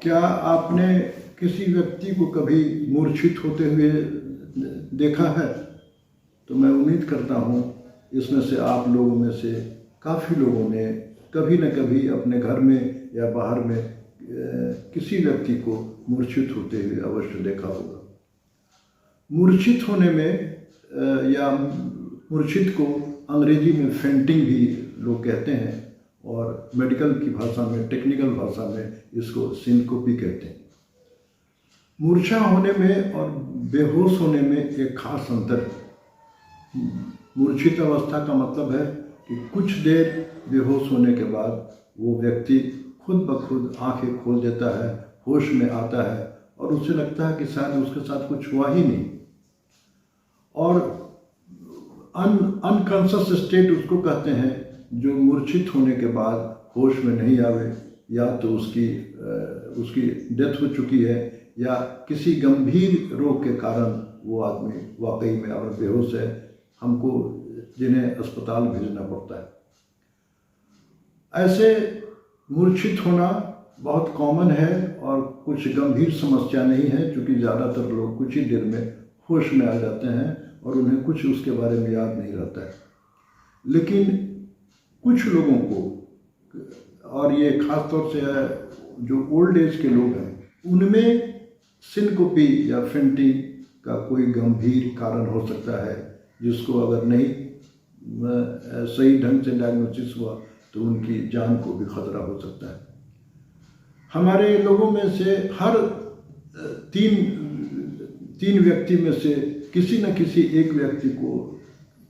क्या आपने किसी व्यक्ति को कभी मूर्छित होते हुए देखा है? तो मैं उम्मीद करता हूँ इसमें से आप लोगों में से काफ़ी लोगों ने कभी न कभी अपने घर में या बाहर में किसी व्यक्ति को मूर्छित होते हुए अवश्य देखा होगा। मूर्छित होने में या मूर्छित को अंग्रेजी में फेंटिंग भी लोग कहते हैं और मेडिकल की भाषा में, टेक्निकल भाषा में इसको सिनकोपी कहते हैं। मूर्छा होने में और बेहोश होने में एक खास अंतर है। मूर्छित अवस्था का मतलब है कि कुछ देर बेहोश होने के बाद वो व्यक्ति खुद ब खुद आंखें खोल देता है, होश में आता है और उसे लगता है कि शायद उसके साथ कुछ हुआ ही नहीं। और अनकॉन्शियस स्टेट उसको कहते हैं, जो मूर्छित होने के बाद होश में नहीं आवे, या तो उसकी डेथ हो चुकी है या किसी गंभीर रोग के कारण वो आदमी वाकई में और बेहोश है, हमको जिन्हें अस्पताल भेजना पड़ता है। ऐसे मूर्छित होना बहुत कॉमन है और कुछ गंभीर समस्या नहीं है, क्योंकि ज़्यादातर लोग कुछ ही देर में होश में आ जाते हैं और उन्हें कुछ उसके बारे में याद नहीं रहता है। लेकिन कुछ लोगों को, और ये ख़ास तौर से जो ओल्ड एज के लोग हैं, उनमें सिनकोपी या फेंटिंग का कोई गंभीर कारण हो सकता है, जिसको अगर नहीं सही ढंग से डायग्नोसिस हुआ तो उनकी जान को भी खतरा हो सकता है। हमारे लोगों में से हर तीन व्यक्ति में से किसी न किसी एक व्यक्ति को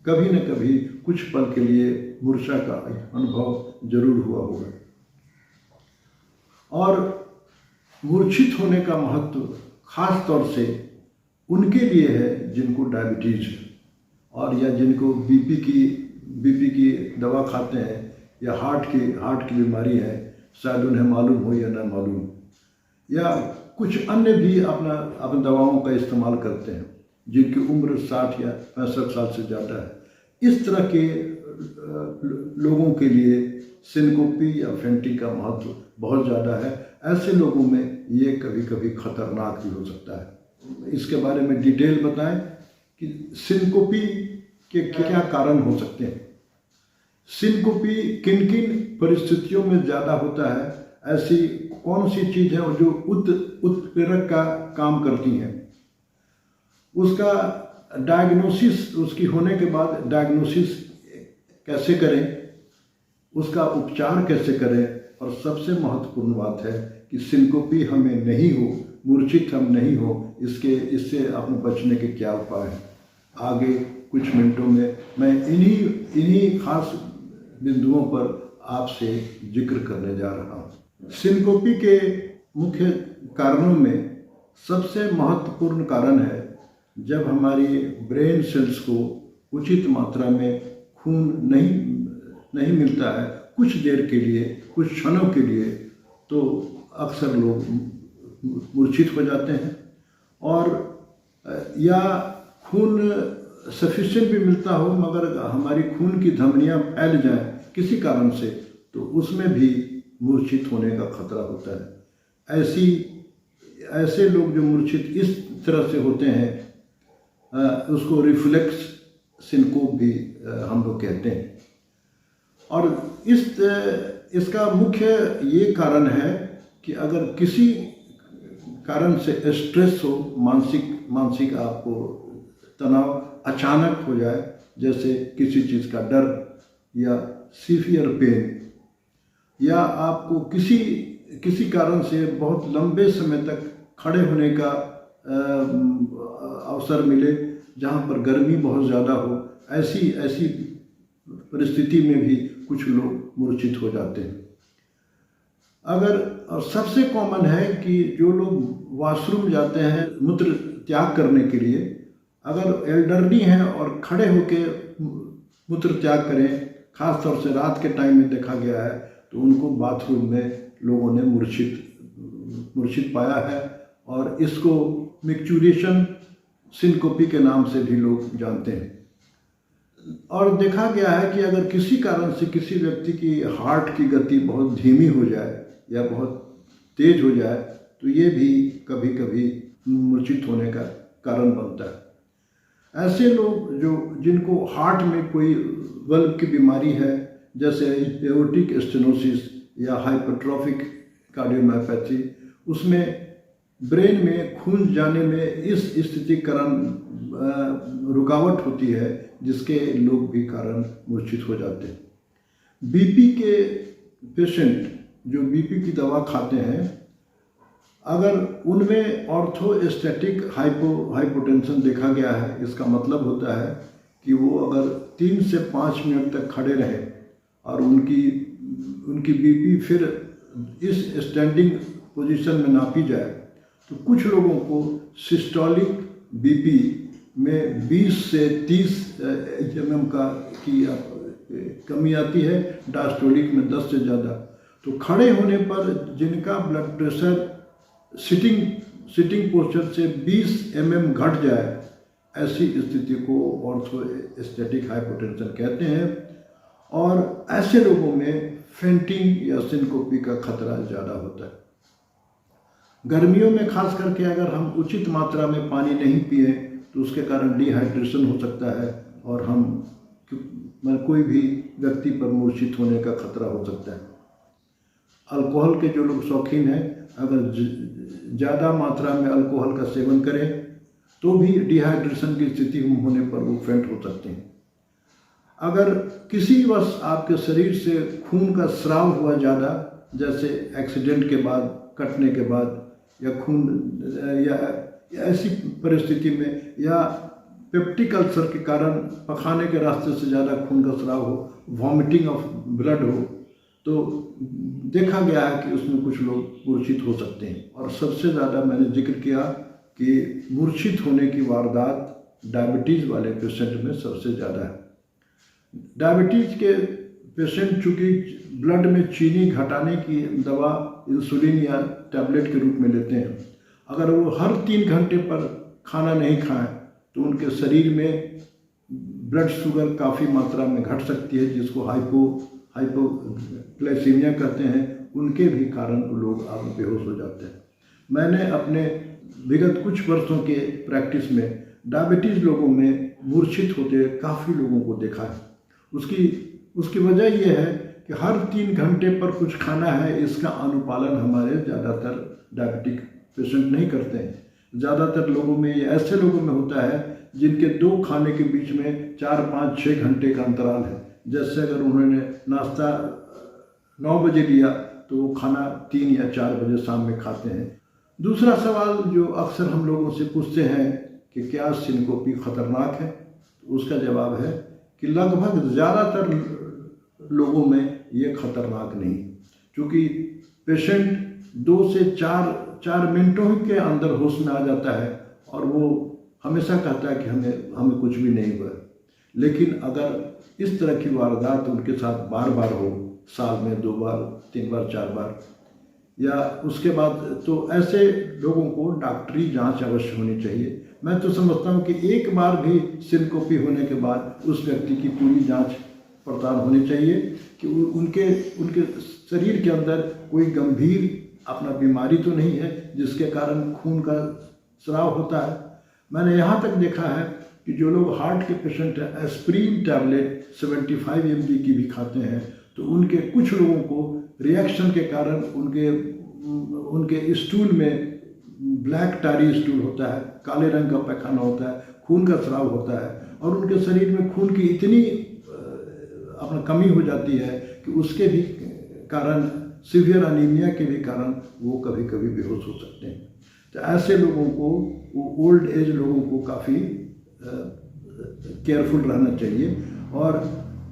कभी न कभी कुछ पल के लिए मूर्छा का अनुभव जरूर हुआ होगा। और मूर्छित होने का महत्व खास तौर से उनके लिए है जिनको डायबिटीज है और या जिनको बीपी की दवा खाते हैं या हार्ट की बीमारी है, शायद उन्हें मालूम हो या ना मालूम, या कुछ अन्य भी अपने दवाओं का इस्तेमाल करते हैं जिनकी उम्र 60 या 65 साल से ज़्यादा है। इस तरह के लोगों के लिए सिनकोपी या फेंटिंग का महत्व बहुत ज़्यादा है। ऐसे लोगों में ये कभी कभी खतरनाक भी हो सकता है। इसके बारे में डिटेल बताएं कि सिनकोपी के क्या कारण हो सकते हैं। सिनकोपी किन किन परिस्थितियों में ज़्यादा होता है, ऐसी कौन सी चीज़ है जो उत्प्रेरक का काम करती हैं, उसका डायग्नोसिस, उसकी होने के बाद डायग्नोसिस कैसे करें, उसका उपचार कैसे करें, और सबसे महत्वपूर्ण बात है कि सिनकोपी हमें नहीं हो, मूर्छित हम नहीं हो, इससे अपने बचने के क्या उपाय हैं। आगे कुछ मिनटों में मैं इन्हीं खास बिंदुओं पर आपसे जिक्र करने जा रहा हूँ। सिनकोपी के मुख्य कारणों में सबसे महत्वपूर्ण कारण है जब हमारी ब्रेन सेल्स को उचित मात्रा में खून नहीं मिलता है कुछ देर के लिए, कुछ क्षणों के लिए, तो अक्सर लोग मूर्छित हो जाते हैं। और या खून सफिशिएंट भी मिलता हो मगर हमारी खून की धमनियां फैल जाएं किसी कारण से, तो उसमें भी मूर्छित होने का खतरा होता है। ऐसे लोग जो मूर्छित इस तरह से होते हैं, उसको रिफ्लेक्स सिनकोप भी हम लोग कहते हैं। और इसका मुख्य ये कारण है कि अगर किसी कारण से स्ट्रेस हो, मानसिक आपको तनाव अचानक हो जाए, जैसे किसी चीज़ का डर या सीवियर पेन, या आपको किसी कारण से बहुत लंबे समय तक खड़े होने का अवसर मिले जहाँ पर गर्मी बहुत ज़्यादा हो, ऐसी परिस्थिति में भी कुछ लोग मूर्छित हो जाते हैं। और सबसे कॉमन है कि जो लोग वॉशरूम जाते हैं मूत्र त्याग करने के लिए, अगर एल्डरली हैं और खड़े होकर मूत्र त्याग करें, खास तौर से रात के टाइम में देखा गया है, तो उनको बाथरूम में लोगों ने मूर्छित पाया है और इसको मिक्चुरेशन सिनकोपी के नाम से भी लोग जानते हैं। और देखा गया है कि अगर किसी कारण से किसी व्यक्ति की हार्ट की गति बहुत धीमी हो जाए या बहुत तेज हो जाए, तो ये भी कभी कभी मूर्छित होने का कारण बनता है। ऐसे लोग जिनको हार्ट में कोई वल्व की बीमारी है, जैसे एओर्टिक स्टेनोसिस या हाइपरट्रॉफिक कार्डियोमायोपैथी, उसमें ब्रेन में खून जाने में इस स्थिति के कारण रुकावट होती है, जिसके लोग भी कारण मूर्छित हो जाते हैं। बीपी के पेशेंट जो बीपी की दवा खाते हैं, अगर उनमें ऑर्थोस्टैटिक हाइपोटेंशन देखा गया है, इसका मतलब होता है कि वो अगर 3 से 5 मिनट तक खड़े रहे और उनकी बीपी फिर इस स्टैंडिंग पोजीशन में नापी जाए, तो कुछ लोगों को सिस्टोलिक बीपी में 20 से 30 mm की कमी आती है, डायस्टोलिक में 10 से ज़्यादा। तो खड़े होने पर जिनका ब्लड प्रेशर सिटिंग पोस्चर से 20 mm घट जाए, ऐसी स्थिति को ऑर्थोस्टैटिक हाइपोटेंशन कहते हैं। और ऐसे लोगों में फेंटिंग या सिनकोपी का खतरा ज़्यादा होता है। गर्मियों में खास करके अगर हम उचित मात्रा में पानी नहीं पिए तो उसके कारण डिहाइड्रेशन हो सकता है और कोई भी व्यक्ति पर मूर्छित होने का खतरा हो सकता है। अल्कोहल के जो लोग शौकीन हैं, अगर ज़्यादा मात्रा में अल्कोहल का सेवन करें तो भी डिहाइड्रेशन की स्थिति होने पर वो फेंट हो सकते हैं। अगर किसी वश आपके शरीर से खून का स्राव हुआ ज़्यादा, जैसे एक्सीडेंट के बाद, कटने के बाद, या खून या ऐसी परिस्थिति में, या पेप्टिक अल्सर के कारण पखाने के रास्ते से ज़्यादा खून का स्राव हो, वॉमिटिंग ऑफ ब्लड हो, तो देखा गया है कि उसमें कुछ लोग मूर्छित हो सकते हैं। और सबसे ज़्यादा मैंने जिक्र किया कि मूर्छित होने की वारदात डायबिटीज़ वाले पेशेंट में सबसे ज़्यादा है। डायबिटीज़ के पेशेंट चूँकि ब्लड में चीनी घटाने की दवा इंसुलिन या टैबलेट के रूप में लेते हैं, अगर वो हर 3 घंटे पर खाना नहीं खाएं तो उनके शरीर में ब्लड शुगर काफ़ी मात्रा में घट सकती है, जिसको हाइपोग्लाइसीमिया कहते हैं। उनके भी कारण लोग अब बेहोश हो जाते हैं। मैंने अपने विगत कुछ वर्षों के प्रैक्टिस में डायबिटीज़ लोगों में मूर्छित होते काफ़ी लोगों को देखा है। उसकी वजह यह है कि हर 3 घंटे पर कुछ खाना है, इसका अनुपालन हमारे ज़्यादातर डायबिटिक पेशेंट नहीं करते हैं। ज़्यादातर लोगों में, ये ऐसे लोगों में होता है जिनके 2 खाने के बीच में 4, 5, 6 घंटे का अंतराल है। जैसे अगर उन्होंने नाश्ता 9 बजे लिया तो वो खाना 3 या 4 बजे शाम में खाते हैं। दूसरा सवाल जो अक्सर हम लोगों से पूछते हैं कि क्या सिनकोपी खतरनाक है, तो उसका जवाब है कि लगभग ज़्यादातर लोगों में ये खतरनाक नहीं, क्योंकि पेशेंट 2 से 4 मिनटों के अंदर होश में आ जाता है और वो हमेशा कहता है कि हमें कुछ भी नहीं हुआ। लेकिन अगर इस तरह की वारदात उनके साथ बार बार हो, साल में 2 बार, 3 बार, 4 बार, या उसके बाद, तो ऐसे लोगों को डॉक्टरी जांच अवश्य होनी चाहिए। मैं तो समझता हूँ कि एक बार भी सिनकोपी होने के बाद उस व्यक्ति की पूरी जांच पड़ताल होनी चाहिए कि उनके शरीर के अंदर कोई गंभीर अपना बीमारी तो नहीं है जिसके कारण खून का स्राव होता है। मैंने यहाँ तक देखा है कि जो लोग हार्ट के पेशेंट हैं, एस्प्रिन टैबलेट 75 mg की भी खाते हैं, तो उनके कुछ लोगों को रिएक्शन के कारण उनके स्टूल में ब्लैक टारी स्टूल होता है, काले रंग का पैखाना होता है, खून का स्राव होता है, और उनके शरीर में खून की इतनी अपना कमी हो जाती है कि उसके भी कारण, सीवियर अनीमिया के भी कारण वो कभी कभी बेहोश हो सकते हैं। तो ऐसे लोगों को, ओल्ड एज लोगों को काफ़ी केयरफुल रहना चाहिए। और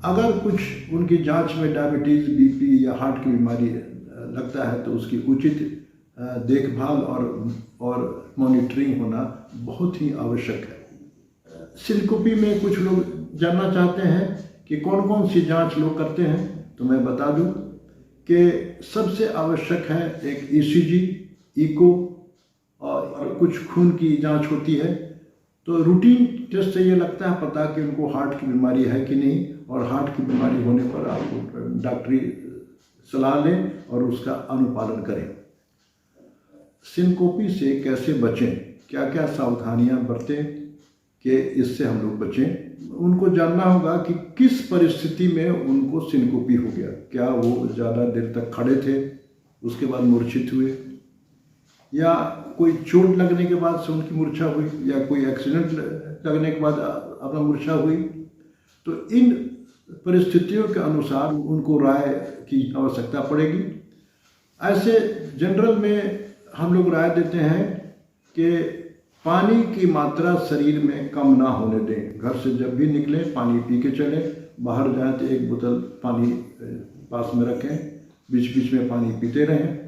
अगर कुछ उनकी जांच में डायबिटीज़, बीपी या हार्ट की बीमारी लगता है तो उसकी उचित देखभाल और मॉनिटरिंग होना बहुत ही आवश्यक है। सिनकोपी में कुछ लोग जानना चाहते हैं कि कौन कौन सी जांच लोग करते हैं, तो मैं बता दूं कि सबसे आवश्यक है एक ईसीजी, इको और कुछ खून की जांच होती है। तो रूटीन टेस्ट से ये लगता है पता कि उनको हार्ट की बीमारी है कि नहीं, और हार्ट की बीमारी होने पर आपको डॉक्टरी सलाह लें और उसका अनुपालन करें। सिनकोपी से कैसे बचें, क्या क्या सावधानियां बरतें कि इससे हम लोग बचें। उनको जानना होगा कि किस परिस्थिति में उनको सिनकोपी हो गया। क्या वो ज़्यादा देर तक खड़े थे, उसके बाद मूर्छित हुए, या कोई चोट लगने के बाद से उनकी मूर्छा हुई, या कोई एक्सीडेंट लगने के बाद अपना मूर्छा हुई। तो इन परिस्थितियों के अनुसार उनको राय की आवश्यकता पड़ेगी। ऐसे जनरल में हम लोग राय देते हैं कि पानी की मात्रा शरीर में कम ना होने दें। घर से जब भी निकलें पानी पी के चलें, बाहर जाएं तो एक बोतल पानी पास में रखें, बीच बीच में पानी पीते रहें।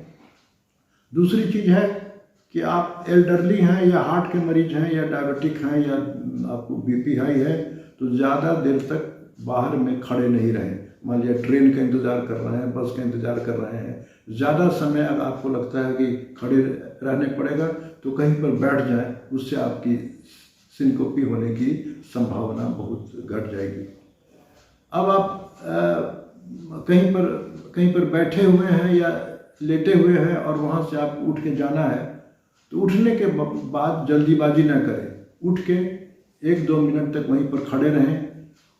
दूसरी चीज़ है कि आप एल्डरली हैं या हार्ट के मरीज हैं या डायबिटिक हैं या आपको बीपी हाई है, तो ज़्यादा देर तक बाहर में खड़े नहीं रहें। मान लिया ट्रेन का इंतज़ार कर रहे हैं, बस का इंतज़ार कर रहे हैं, ज़्यादा समय अगर आपको लगता है कि खड़े रहने पड़ेगा तो कहीं पर बैठ जाएं, उससे आपकी सिनकोपी होने की संभावना बहुत घट जाएगी। अब आप कहीं पर बैठे हुए हैं या लेटे हुए हैं और वहाँ से आप उठ के जाना है, तो उठने के बाद जल्दीबाजी ना करें। उठ के 1-2 मिनट तक वहीं पर खड़े रहें,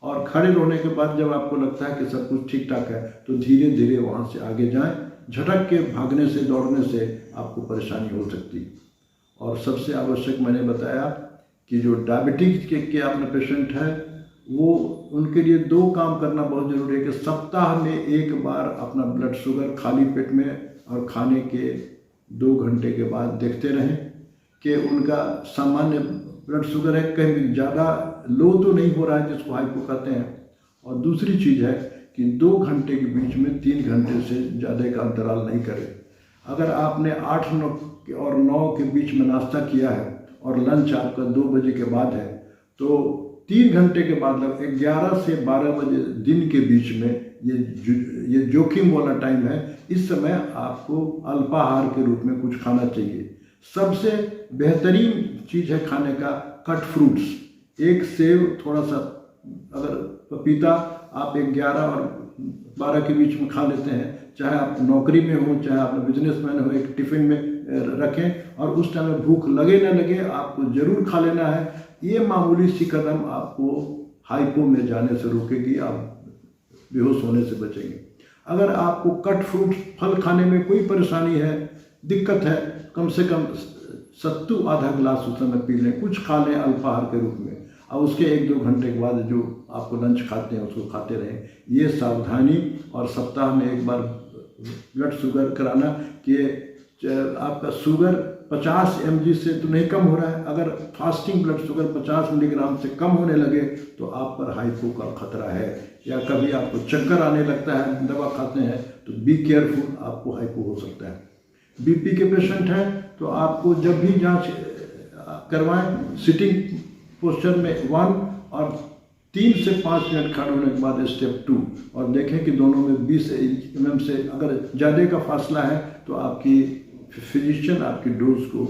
और खड़े रहने के बाद जब आपको लगता है कि सब कुछ ठीक ठाक है तो धीरे धीरे वहाँ से आगे जाएं। झटक के भागने से, दौड़ने से आपको परेशानी हो सकती। और सबसे आवश्यक मैंने बताया कि जो डायबिटीज के अपने पेशेंट हैं, वो उनके लिए 2 काम करना बहुत ज़रूरी है कि सप्ताह में 1 बार अपना ब्लड शुगर खाली पेट में और खाने के 2 घंटे के बाद देखते रहें कि उनका सामान्य ब्लड शुगर है, कहीं ज़्यादा लो तो नहीं हो रहा है, जिसको हाइपो कहते हैं। और दूसरी चीज़ है कि 2 घंटे के बीच में 3 घंटे से ज़्यादा का अंतराल नहीं करें। अगर आपने 8 और 9 के बीच में नाश्ता किया है और लंच आपका 2 बजे के बाद है, तो 3 घंटे के बाद 11 से 12 बजे दिन के बीच में ये जोखिम वाला टाइम है। इस समय आपको अल्पाहार के रूप में कुछ खाना चाहिए। सबसे बेहतरीन चीज़ है खाने का कट फ्रूट्स। एक सेब, थोड़ा सा अगर पपीता आप 11 और 12 के बीच में खा लेते हैं, चाहे आप नौकरी में हो, चाहे आप बिजनेसमैन हो, एक टिफ़िन में रखें और उस टाइम में भूख लगे न लगे आपको ज़रूर खा लेना है। ये मामूली सी कदम आपको हाइपो में जाने से रोकेगी, आप बेहोश होने से बचेंगे। अगर आपको कट फ्रूट फल खाने में कोई परेशानी है, दिक्कत है, कम से कम सत्तू आधा गिलास उस समय पी लें, कुछ खा लें अल्पाहार के रूप में, और उसके 1-2 घंटे के बाद जो आपको लंच खाते हैं उसको खाते रहें। ये सावधानी, और सप्ताह में 1 बार ब्लड शुगर कराना कि आपका शुगर 50 mg से तो नहीं कम हो रहा है। अगर फास्टिंग ब्लड शुगर 50 मिलीग्राम से कम होने लगे तो आप पर हाइपो का खतरा है। या कभी आपको चक्कर आने लगता है, दवा खाते हैं, तो बी केयरफुल, आपको हाइपो हो सकता है। बीपी के पेशेंट हैं तो आपको जब भी जांच करवाएं, सिटिंग पोस्चर में 1 और 3 से 5 मिनट खड़े होने के बाद स्टेप 2, और देखें कि दोनों में 20 mm से अगर ज़्यादा का फासला है तो आपकी फिजिशियन आपकी डोज को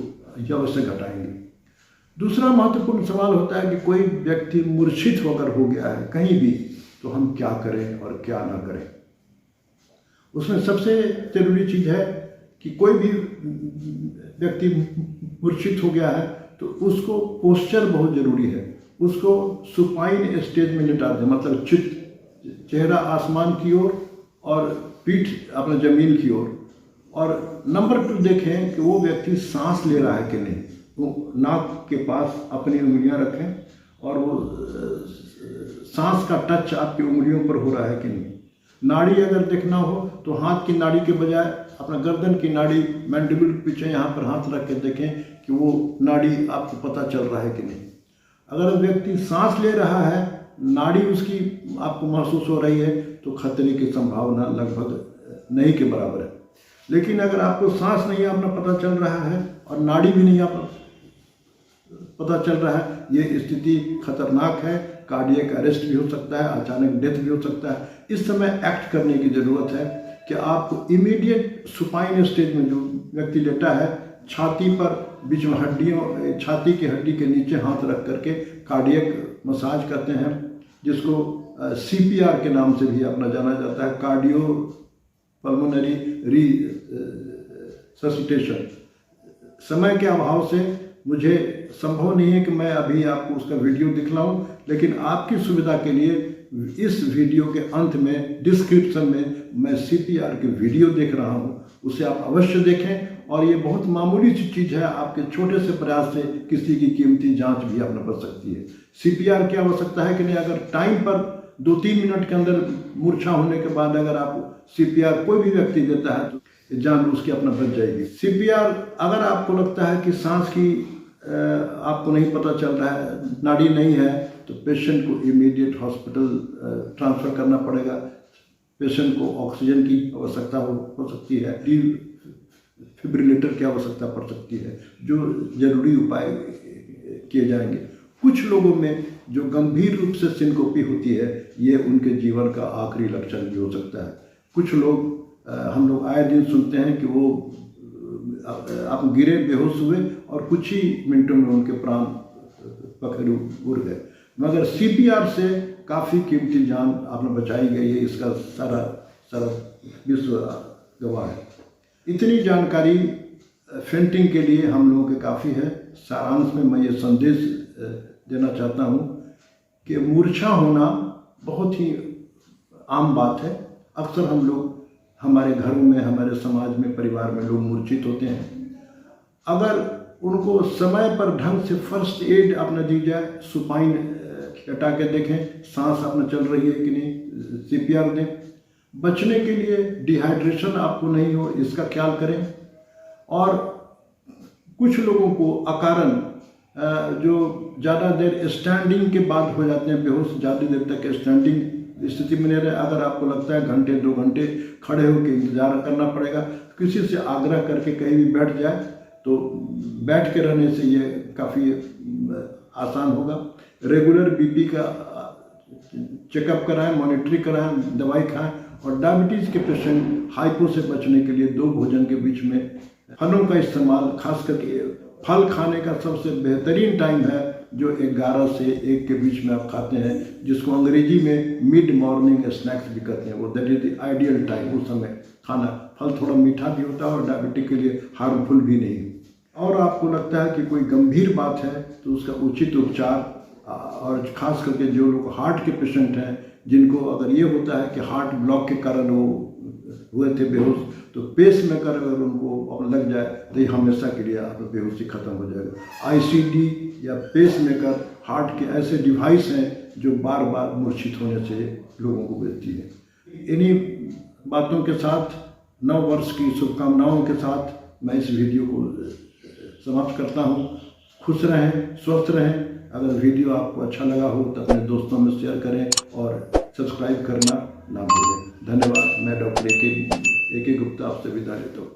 अवश्य घटाएंगे। दूसरा महत्वपूर्ण सवाल होता है कि कोई व्यक्ति मूर्छित होकर हो गया है कहीं भी, तो हम क्या करें और क्या ना करें। उसमें सबसे जरूरी चीज़ है कि कोई भी व्यक्ति मूर्छित हो गया है तो उसको पोस्चर बहुत ज़रूरी है। उसको सुपाइन स्टेज में लेटा दें, मतलब चेहरा आसमान की ओर और पीठ अपना ज़मीन की ओर। और नंबर 2 देखें कि वो व्यक्ति सांस ले रहा है कि नहीं। वो नाक के पास अपनी उंगलियां रखें और वो सांस का टच आपकी उंगलियों पर हो रहा है कि नहीं। नाड़ी अगर देखना हो तो हाथ की नाड़ी के बजाय अपना गर्दन की नाड़ी, मैंडिबल के पीछे यहाँ पर हाथ रख के देखें कि वो नाड़ी आपको पता चल रहा है कि नहीं। अगर व्यक्ति सांस ले रहा है, नाड़ी उसकी आपको महसूस हो रही है, तो खतरे की संभावना लगभग नहीं के बराबर है। लेकिन अगर आपको सांस नहीं अपना पता चल रहा है और नाड़ी भी नहीं आपको पता चल रहा है, ये स्थिति खतरनाक है। कार्डियक अरेस्ट भी हो सकता है, अचानक डेथ भी हो सकता है। इस समय एक्ट करने की ज़रूरत है कि आपको इमीडिएट सुपाइन स्टेज में जो व्यक्ति लेटा है, छाती पर बीच में हड्डियों, छाती की हड्डी के नीचे हाथ रख करके कार्डियक मसाज करते हैं, जिसको CPR के नाम से भी अपना जाना जाता है, कार्डियो पल्मोनरी रिससिटेशन। समय के अभाव से मुझे संभव नहीं है कि मैं अभी आपको उसका वीडियो दिखलाऊं, लेकिन आपकी सुविधा के लिए इस वीडियो के अंत में डिस्क्रिप्शन में मैं CPR के वीडियो देख रहा हूं, उसे आप अवश्य देखें। और ये बहुत मामूली सी चीज़ है, आपके छोटे से प्रयास से किसी की कीमती जांच भी आपने बच सकती है। CPR की आवश्यकता है कि नहीं, अगर टाइम पर 2-3 मिनट के अंदर मूर्छा होने के बाद अगर आप CPR कोई भी व्यक्ति देता है तो जान उसकी अपना बच जाएगी। CPR अगर आपको लगता है कि सांस की आपको नहीं पता चल रहा है, नाड़ी नहीं है, तो पेशेंट को इमीडिएट हॉस्पिटल ट्रांसफ़र करना पड़ेगा। पेशेंट को ऑक्सीजन की आवश्यकता हो सकती है, डिफिब्रिलेटर की आवश्यकता पड़ सकती है, जो जरूरी उपाय किए जाएंगे। कुछ लोगों में जो गंभीर रूप से सिनकोपी होती है, ये उनके जीवन का आखिरी लक्षण भी हो सकता है। कुछ लोग हम लोग आए दिन सुनते हैं कि वो आप गिरे, बेहोश हुए और कुछ ही मिनटों में उनके प्राण पखेरु उड़ गए। मगर CPR से काफ़ी कीमती जान आपने बचाई गई है, इसका सारा विश्व गवाह है। इतनी जानकारी फेंटिंग के लिए हम लोगों के काफ़ी है। सारांश में मैं ये संदेश देना चाहता हूँ कि मूर्छा होना बहुत ही आम बात है। अक्सर हम लोग हमारे घरों में, हमारे समाज में, परिवार में लोग मूर्छित होते हैं। अगर उनको समय पर ढंग से फर्स्ट एड आपने दी जाए, सुपाइन हटा के देखें सांस आपने चल रही है कि नहीं, CPR दें। बचने के लिए डिहाइड्रेशन आपको नहीं हो, इसका ख्याल करें। और कुछ लोगों को अकारण जो ज़्यादा देर स्टैंडिंग के बाद हो जाते हैं बेहोश, ज़्यादा देर तक स्टैंडिंग स्थिति में नहीं रहे। अगर आपको लगता है घंटे 2 घंटे खड़े होकर इंतजार करना पड़ेगा, किसी से आग्रह करके कहीं भी बैठ जाए, तो बैठ के रहने से ये काफ़ी आसान होगा। रेगुलर BP का चेकअप कराएं, मॉनिटरिंग कराएं, दवाई खाएं। और डायबिटीज़ के पेशेंट हाइपो से बचने के लिए 2 भोजन के बीच में फलों का इस्तेमाल, खास करके फल खाने का सबसे बेहतरीन टाइम है जो 11 से 1 के बीच में आप खाते हैं, जिसको अंग्रेजी में मिड मॉर्निंग स्नैक्स भी कहते हैं। वो that is the ideal time, उस समय खाना। फल थोड़ा मीठा भी होता है और डायबिटिक के लिए हार्मफुल भी नहीं। और आपको लगता है कि कोई गंभीर बात है तो उसका उचित उपचार, और खास करके जो लोग हार्ट के पेशेंट हैं, जिनको अगर ये होता है कि हार्ट ब्लॉक के कारण वो हुए थे बेहोश, तो पेस मेकर अगर उनको लग जाए तो ये हमेशा के लिए आप बेहोशी खत्म हो जाएगा। ICD या पेस मेकर हार्ट के ऐसे डिवाइस हैं जो बार बार मूर्छित होने से लोगों को बचती है। इन्हीं बातों के साथ, नव वर्ष की शुभकामनाओं के साथ मैं इस वीडियो को समाप्त करता हूँ। खुश रहें, स्वस्थ रहें। अगर वीडियो आपको अच्छा लगा हो तो अपने दोस्तों में शेयर करें और सब्सक्राइब करना ना भूलें। धन्यवाद। मैं डॉक्टर AK गुप्ता आपसे विदा लेता हूँ।